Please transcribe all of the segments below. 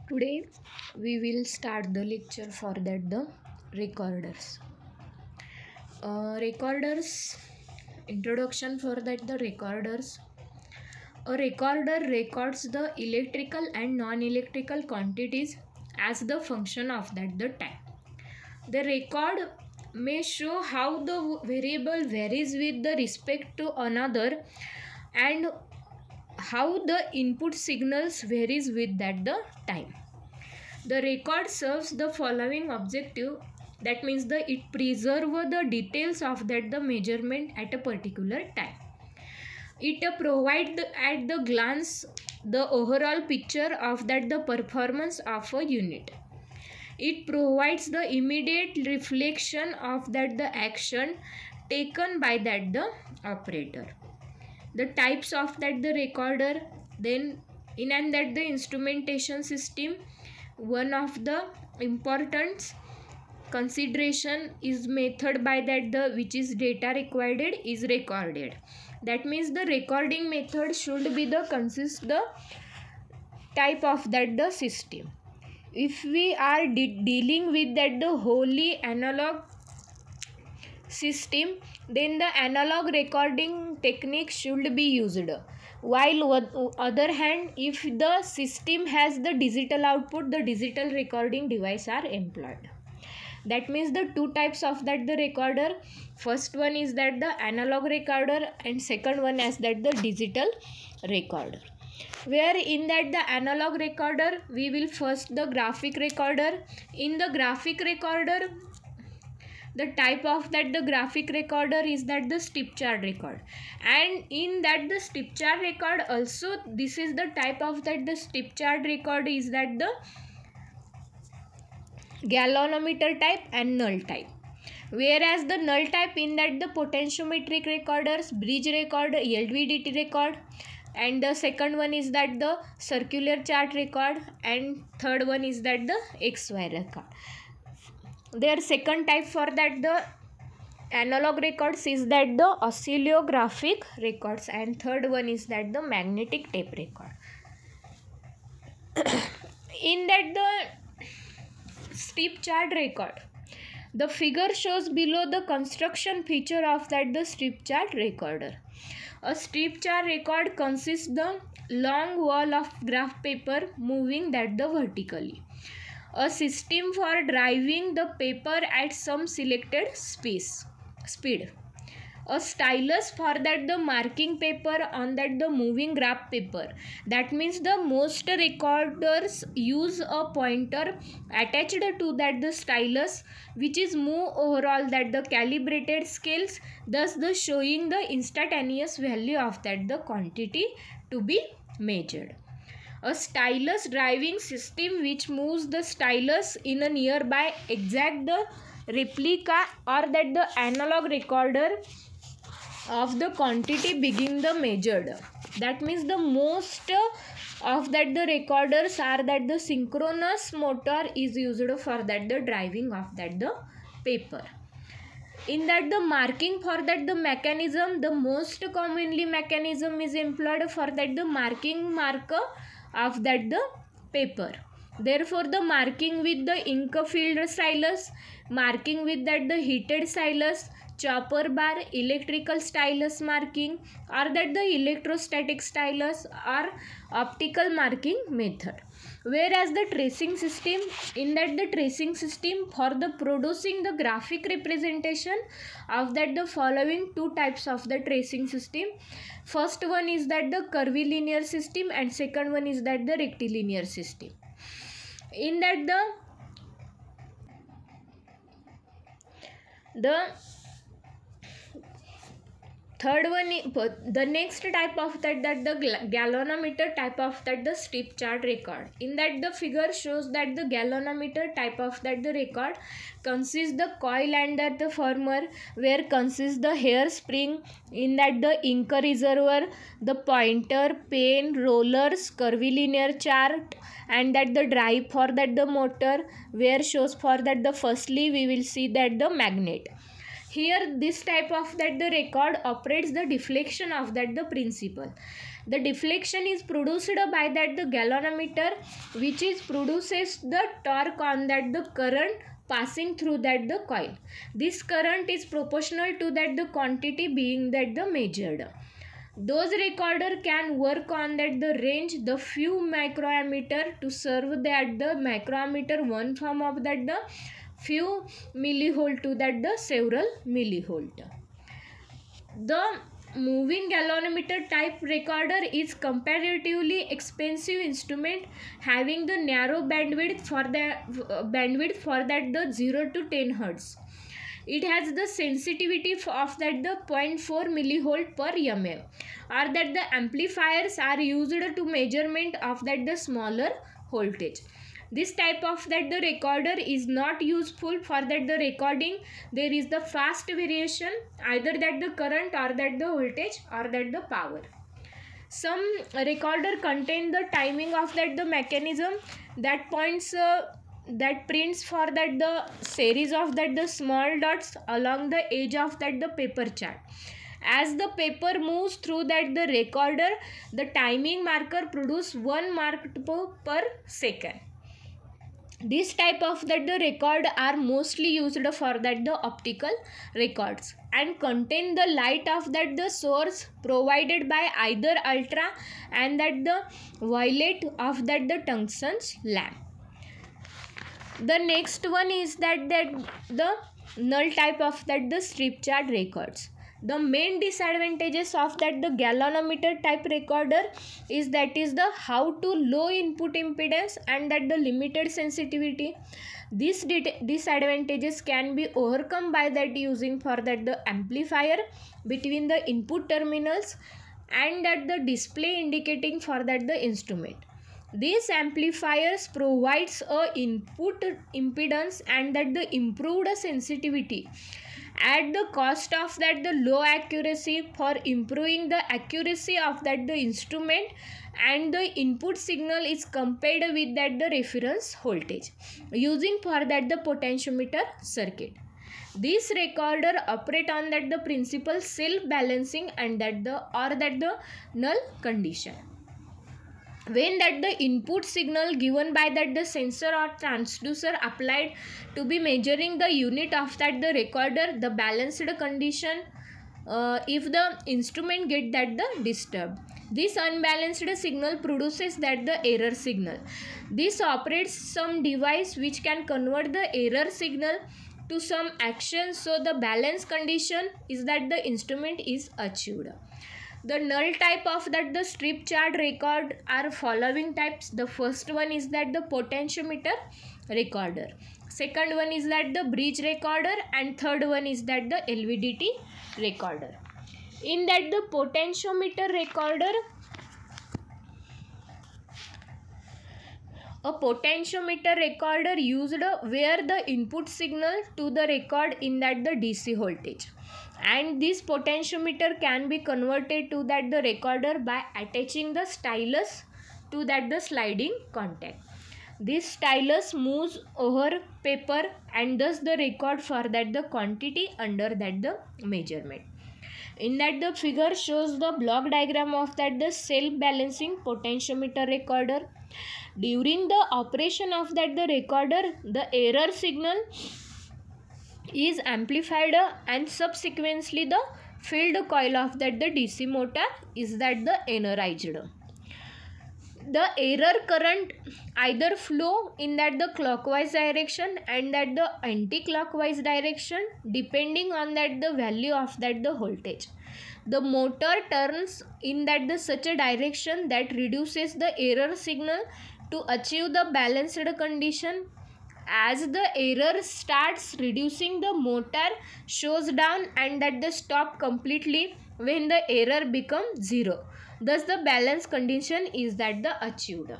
Today we will start the lecture for that the recorders. Recorders introduction for that the recorders. A recorder records the electrical and non-electrical quantities as the function of that the time. The record may show how the variable varies with the respect to another and how the input signals varies with that the time. The record serves the following objective, that means it preserve the details of that the measurement at a particular time. It provide at the glance the overall picture of that the performance of a unit. It provides the immediate reflection of that the action taken by that the operator. The types of that the recorder, then in and that the instrumentation system, one of the important consideration is method by that the which is data recorded is recorded. That means the recording method should be the consist the type of that the system. If we are dealing with that the wholly analog system, then the analog recording technique should be used, while on other hand if the system has the digital output, the digital recording device are employed. That means the two types of that the recorder, first one is that the analog recorder and second one as that the digital recorder. Where in that the analog recorder we will first the graphic recorder. In the graphic recorder, the type of that the graphic recorder is that the strip chart record, and in that the strip chart record also this is the type of that the strip chart record is that the galvanometer type and null type. Whereas the null type in that the potentiometric recorders, bridge record, LVDT record, and the second one is that the circular chart record, and third one is that the XY record. Their second type for that the analog records is that the oscillographic records, and third one is that the magnetic tape record. In that the strip chart record, the figure shows below the construction feature of that the strip chart recorder. A strip chart record consists the long wall of graph paper moving that the vertically. A system for driving the paper at some selected speed. A stylus for that the marking paper on that the moving graph paper. That means the most recorders use a pointer attached to that the stylus, which is move overall that the calibrated scales, thus the showing the instantaneous value of that the quantity to be measured. A stylus driving system which moves the stylus in a nearby exact the replica or that the analog recorder of the quantity being the measured. That means the most of that the recorders are that the synchronous motor is used for that the driving of that the paper. In that the marking for that the mechanism, the most commonly mechanism is employed for that the marking marker of that the paper. Therefore the marking with the ink filled stylus, marking with that the heated stylus, chopper bar, electrical stylus marking, or that the electrostatic stylus or optical marking method. Whereas the tracing system, in that the tracing system for the producing the graphic representation of that the following two types of the tracing system. First one is that the curvilinear system and second one is that the rectilinear system. In that the third one, the next type of that the galvanometer type of that the strip chart record. In that the figure shows that the galvanometer type of that the record consists the coil and that the former, where consists the hairspring, in that the ink reservoir, the pointer, pen, rollers, curvilinear chart, and that the drive for that the motor, where shows for that the firstly we will see that the magnet. Here this type of that the record operates the deflection of that the principle. The deflection is produced by that the galvanometer, which is produces the torque on that the current passing through that the coil. This current is proportional to that the quantity being that the measured. Those recorder can work on that the range the few microammeter to serve that the microammeter one form of that the few millivolt to that the several millivolt. The moving galvanometer type recorder is comparatively expensive instrument, having the narrow bandwidth for that the 0 to 10 hertz. It has the sensitivity of that the 0.4 millivolt per mm, or that the amplifiers are used to measurement of that the smaller voltage. This type of that the recorder is not useful for that the recording. There is the fast variation, either that the current or that the voltage or that the power. Some recorder contain the timing of that the mechanism that points that prints for that the series of that the small dots along the edge of that the paper chart. As the paper moves through that the recorder, the timing marker produce 1 mark per second. This type of that the record are mostly used for that the optical records and contain the light of that the source provided by either ultra and that the violet of that the tungsten lamp. The next one is that the null type of that the strip chart records. The main disadvantages of that the galvanometer type recorder is the how to low input impedance and that the limited sensitivity. These disadvantages can be overcome by that using for that the amplifier between the input terminals and that the display indicating for that the instrument. These amplifiers provides a input impedance and that the improved sensitivity at the cost of that the low accuracy. For improving the accuracy of that the instrument and the input signal is compared with that the reference voltage using for that the potentiometer circuit. This recorder operate on that the principal self balancing and that the or that the null condition. When that the input signal given by that the sensor or transducer applied to be measuring the unit of that the recorder, the balanced condition, if the instrument get that the disturbed, this unbalanced signal produces that the error signal. This operates some device which can convert the error signal to some action, so the balance condition is that the instrument is achieved. The null type of that the strip chart record are following types. The first one is that the potentiometer recorder. Second one is that the bridge recorder, and third one is that the LVDT recorder. In that the potentiometer recorder, a potentiometer recorder used where the input signal to the record in that the DC voltage, and this potentiometer can be converted to that the recorder by attaching the stylus to that the sliding contact. This stylus moves over paper and thus the record for that the quantity under that the measurement. In that the figure shows the block diagram of that the self-balancing potentiometer recorder. During the operation of that the recorder, the error signal is amplified and subsequently the field coil of that the DC motor is that the energized. The error current either flow in that the clockwise direction and that the anti-clockwise direction depending on that the value of that the voltage. The motor turns in that the such a direction that reduces the error signal to achieve the balanced condition. As the error starts reducing, the motor shows down and that the stop completely when the error becomes 0. Thus the balance condition is that the achieved.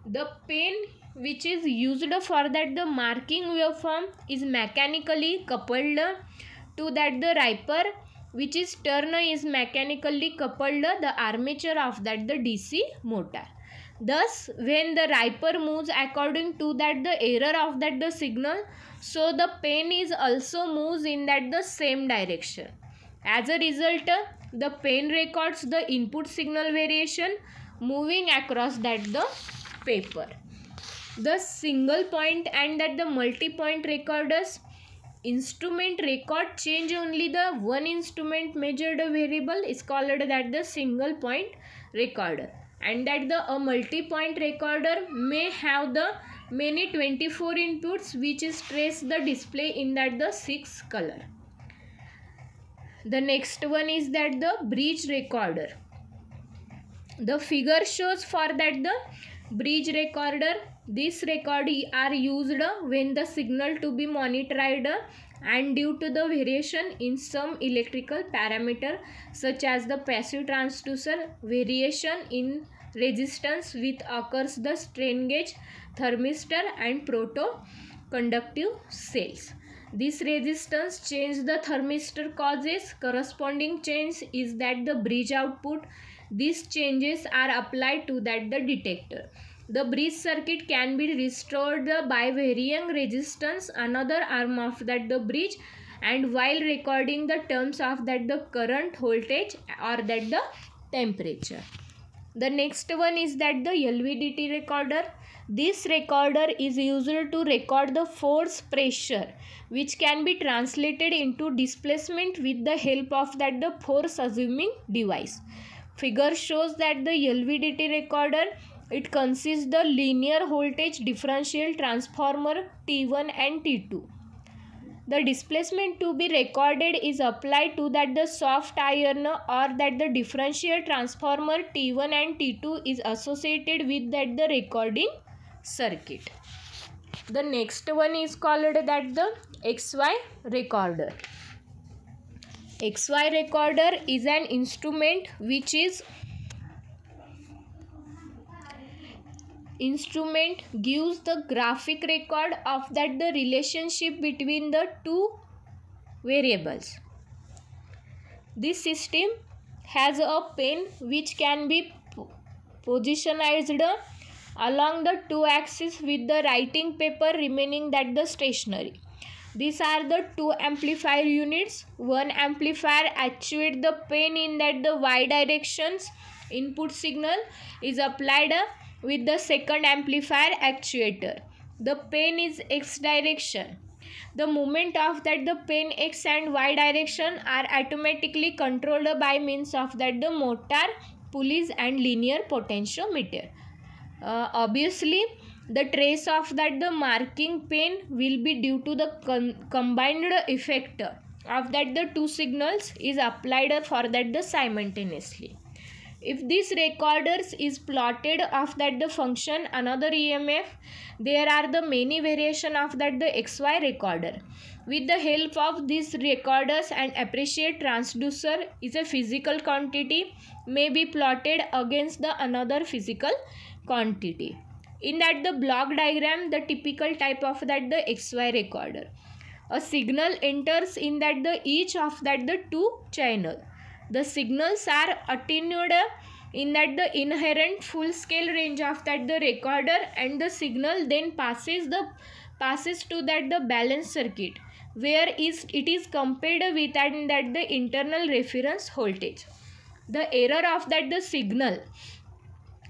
The pen which is used for that the marking waveform is mechanically coupled to that the riper, which is turn is mechanically coupled the armature of that the DC motor. Thus, when the riper moves according to that the error of that the signal, so the pen is also moves in that the same direction. As a result, the pen records the input signal variation moving across that the paper. The single point and that the multi-point recorders instrument record change only the one instrument measured variable is called that the single point recorder, and that the a multi-point recorder may have the many 24 inputs which is trace the display in that the 6 color. The next one is that the bridge recorder. The figure shows for that the bridge recorder. This record are used when the signal to be monitored and due to the variation in some electrical parameter such as the passive transducer, variation in resistance with occurs the strain gauge, thermistor and proto-conductive cells. This resistance change the thermistor causes corresponding change is that the bridge output. These changes are applied to that the detector. The bridge circuit can be restored by varying resistance another arm of that the bridge and while recording the terms of that the current, voltage or that the temperature. The next one is that the LVDT recorder. This recorder is used to record the force pressure which can be translated into displacement with the help of that the force assuming device. Figure shows that the LVDT recorder, it consists the linear voltage differential transformer T1 and T2. The displacement to be recorded is applied to that the soft iron or that the differential transformer T1 and T2 is associated with that the recording circuit. The next one is called that the XY recorder. XY recorder is an instrument which gives the graphic record of that the relationship between the two variables. This system has a pen which can be positioned along the two axes with the writing paper remaining that the stationary. These are the two amplifier units. One amplifier actuates the pen in that the y directions. Input signal is applied with the second amplifier actuator. The pen is x direction. The movement of that the pen x and y direction are automatically controlled by means of that the motor, pulleys and linear potentiometer. Obviously, the trace of that the marking pen will be due to the combined effect of that the two signals is applied for that the simultaneously. If this recorders is plotted of that the function another EMF, there are the many variation of that the XY recorder. With the help of these recorders and appreciate transducer is a physical quantity may be plotted against the another physical quantity. In that the block diagram, the typical type of that the XY recorder. A signal enters in that the each of that the two channel. The signals are attenuated in that the inherent full scale range of that the recorder and the signal then passes to that the balance circuit where it is compared with that the internal reference voltage. The error of that the signal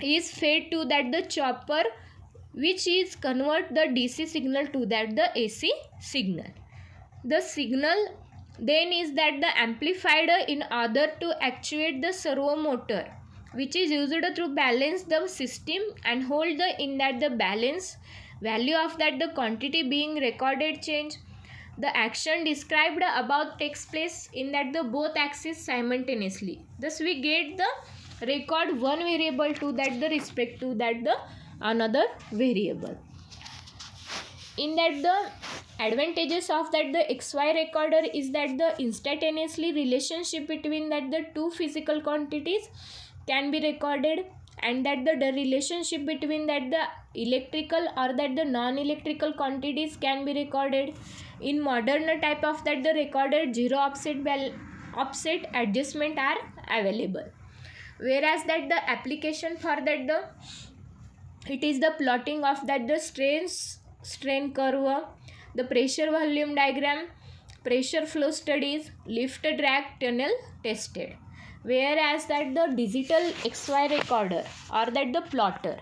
is fed to that the chopper which is convert the DC signal to that the AC signal. The signal then is that the amplified in order to actuate the servo motor which is used to balance the system and hold the in that the balance value of that the quantity being recorded change. The action described above takes place in that the both axes simultaneously. Thus we get the record one variable to that the respect to that the another variable. In that the advantages of that the XY recorder is that the instantaneously relationship between that the two physical quantities can be recorded and that the relationship between that the electrical or that the non-electrical quantities can be recorded. In modern type of that the recorder zero offset adjustment are available. Whereas that the application for that the it is the plotting of that the strain curve, the pressure volume diagram, pressure flow studies, lift drag tunnel tested. whereas that the digital XY recorder or that the plotter.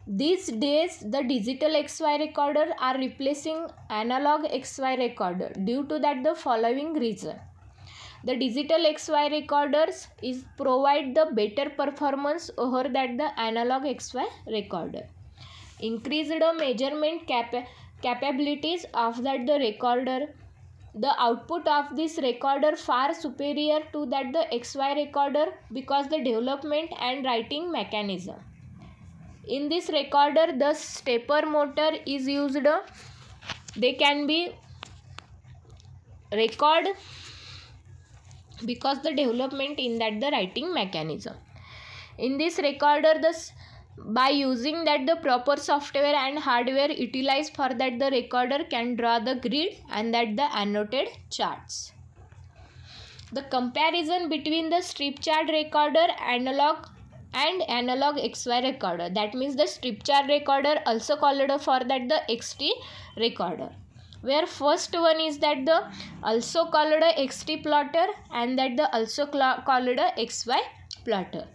These days the digital XY recorder are replacing analog XY recorder due to that the following reason. The digital XY recorders is provide the better performance over that the analog XY recorder. Increased the measurement capabilities of that the recorder. The output of this recorder far superior to that the XY recorder because the development and writing mechanism. In this recorder the stepper motor is used. They can be record because the development in that the writing mechanism. In this recorder by using that the proper software and hardware utilized for that the recorder can draw the grid and that the annotated charts. The comparison between the strip chart recorder analog and analog XY recorder, that means the strip chart recorder also called for that the XT recorder, where first one is that the also called XT plotter and that the also called XY plotter.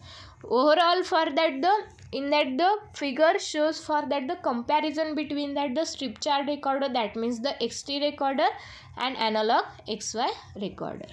Overall for that the in that the figure shows for that the comparison between that the strip chart recorder, that means the XT recorder, and analog XY recorder.